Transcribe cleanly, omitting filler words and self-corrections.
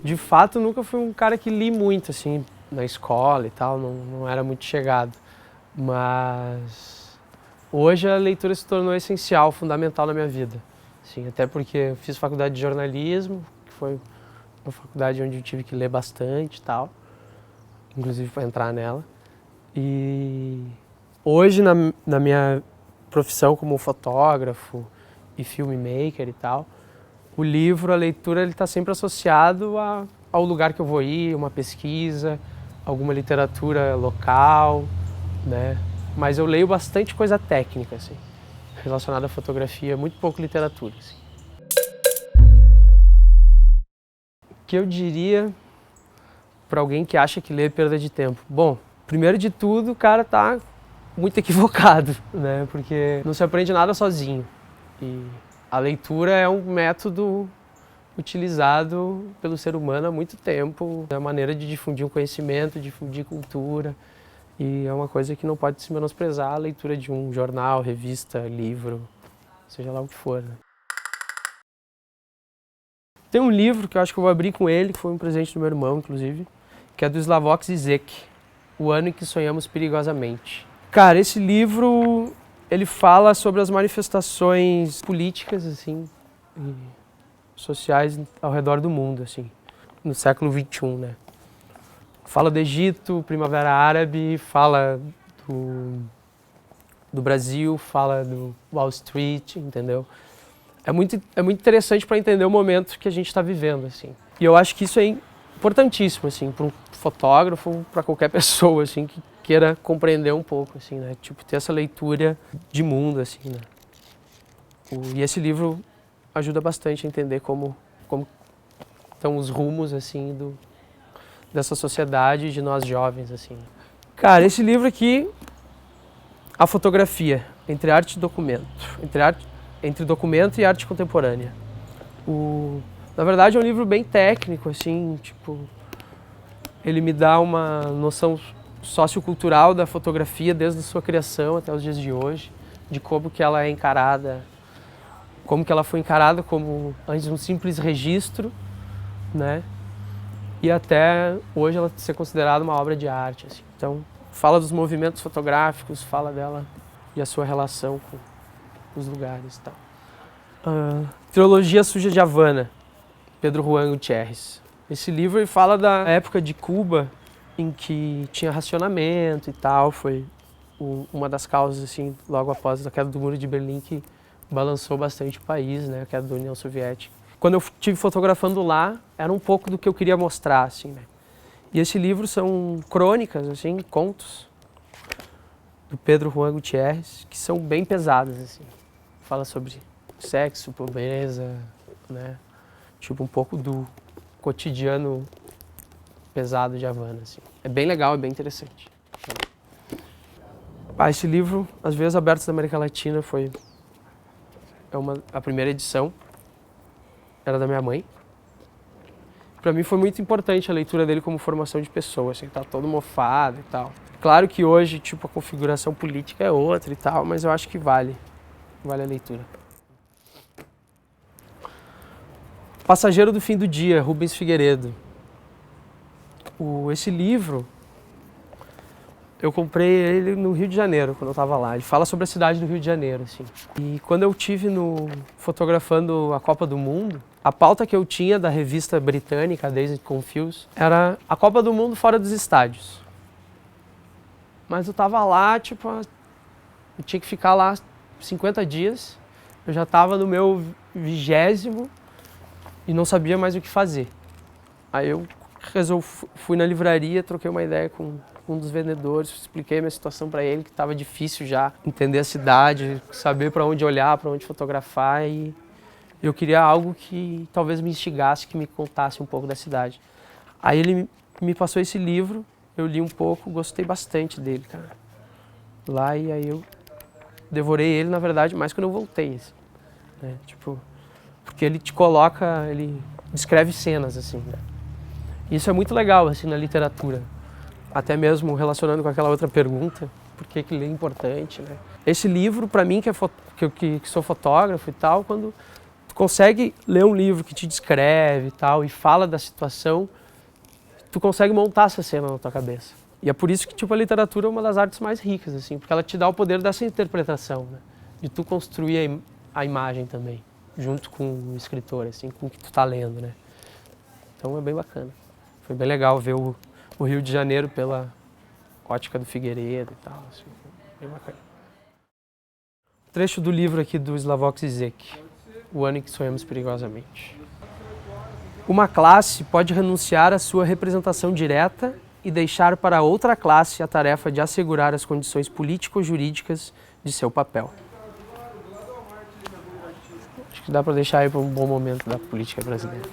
de fato, nunca fui um cara que li muito, assim, na escola e tal, não era muito chegado. Mas hoje a leitura se tornou essencial, fundamental na minha vida. Assim, até porque eu fiz faculdade de jornalismo, que foi uma faculdade onde eu tive que ler bastante e tal, inclusive para entrar nela. E hoje, na minha profissão como fotógrafo e filmmaker e tal, o livro, a leitura, ele está sempre associado ao lugar que eu vou ir, uma pesquisa, alguma literatura local, né? Mas eu leio bastante coisa técnica, assim, relacionada à fotografia, muito pouco literatura, assim. O que eu diria para alguém que acha que ler é perda de tempo? Bom, primeiro de tudo, o cara tá muito equivocado, né? Porque não se aprende nada sozinho. E a leitura é um método utilizado pelo ser humano há muito tempo. É a maneira de difundir um conhecimento, difundir cultura. E é uma coisa que não pode se menosprezar, a leitura de um jornal, revista, livro, seja lá o que for, né? Tem um livro que eu acho que eu vou abrir com ele, que foi um presente do meu irmão, inclusive, que é do Slavoj Zizek, O Ano em que Sonhamos Perigosamente. Cara, esse livro, ele fala sobre as manifestações políticas, assim, e sociais ao redor do mundo, assim, no século XXI, né? Fala do Egito, Primavera Árabe, fala do Brasil, fala do Wall Street, entendeu? É muito interessante para entender o momento que a gente está vivendo, assim. E eu acho que isso é importantíssimo, assim, para um fotógrafo, para qualquer pessoa, assim, que queira compreender um pouco, assim, né? Tipo, ter essa leitura de mundo, assim, né? E esse livro ajuda bastante a entender como estão os rumos, assim, dessa sociedade de nós jovens, assim. Cara, esse livro aqui, A Fotografia, entre arte e documento, entre documento e arte contemporânea. Na verdade é um livro bem técnico, assim, tipo, ele me dá uma noção sociocultural da fotografia desde a sua criação até os dias de hoje, de como que ela é encarada, como que ela foi encarada como antes um simples registro, né? E até hoje ela ser considerada uma obra de arte, assim. Então, fala dos movimentos fotográficos, fala dela e a sua relação com os lugares e tal. Trilogia Suja de Havana, Pedro Juan Gutierrez. Esse livro fala da época de Cuba em que tinha racionamento e tal. Foi uma das causas, assim, logo após a queda do Muro de Berlim, que balançou bastante o país, né, a queda da União Soviética. Quando eu estive fotografando lá, era um pouco do que eu queria mostrar, assim, né. E esse livro são crônicas, assim, contos do Pedro Juan Gutierrez, que são bem pesadas, assim. Fala sobre sexo, pobreza, né? Tipo, um pouco do cotidiano pesado de Havana, assim. É bem legal, é bem interessante. Esse livro, As Veias Abertas da América Latina, a primeira edição, era da minha mãe. Para mim foi muito importante a leitura dele como formação de pessoa, assim, tá todo mofado e tal. Claro que hoje, tipo, a configuração política é outra e tal, mas eu acho que vale a leitura. Passageiro do Fim do Dia, Rubens Figueiredo. Esse livro, eu comprei ele no Rio de Janeiro, quando eu estava lá. Ele fala sobre a cidade do Rio de Janeiro, assim. E quando eu estive fotografando a Copa do Mundo, a pauta que eu tinha da revista britânica, Dazed Confused, era a Copa do Mundo fora dos estádios. Mas eu estava lá, tipo, eu tinha que ficar lá 50 dias. Eu já estava no meu 20º e não sabia mais o que fazer. Aí eu fui na livraria, troquei uma ideia com um dos vendedores, expliquei a minha situação para ele, que estava difícil já entender a cidade, saber para onde olhar, para onde fotografar, e eu queria algo que talvez me instigasse, que me contasse um pouco da cidade. Aí ele me passou esse livro, eu li um pouco, gostei bastante dele, cara. Lá, e aí eu devorei ele, na verdade, mais quando eu voltei, assim, né? Tipo, porque ele ele descreve cenas, assim, né? Isso é muito legal, assim, na literatura. Até mesmo relacionando com aquela outra pergunta, por que ele é importante, né? Esse livro, para mim, que sou fotógrafo e tal, quando tu consegue ler um livro que te descreve e tal, e fala da situação, tu consegue montar essa cena na tua cabeça. E é por isso que, tipo, a literatura é uma das artes mais ricas, assim, porque ela te dá o poder dessa interpretação, né? De tu construir a imagem também, junto com o escritor, assim, com o que tu tá lendo, né? Então é bem bacana. Foi bem legal ver o Rio de Janeiro pela ótica do Figueiredo e tal, assim, bem bacana. Trecho do livro aqui do Slavoj Zizek, O Ano em que Sonhamos Perigosamente. Uma classe pode renunciar à sua representação direta e deixar para outra classe a tarefa de assegurar as condições político-jurídicas de seu papel. Acho que dá para deixar aí para um bom momento da política brasileira.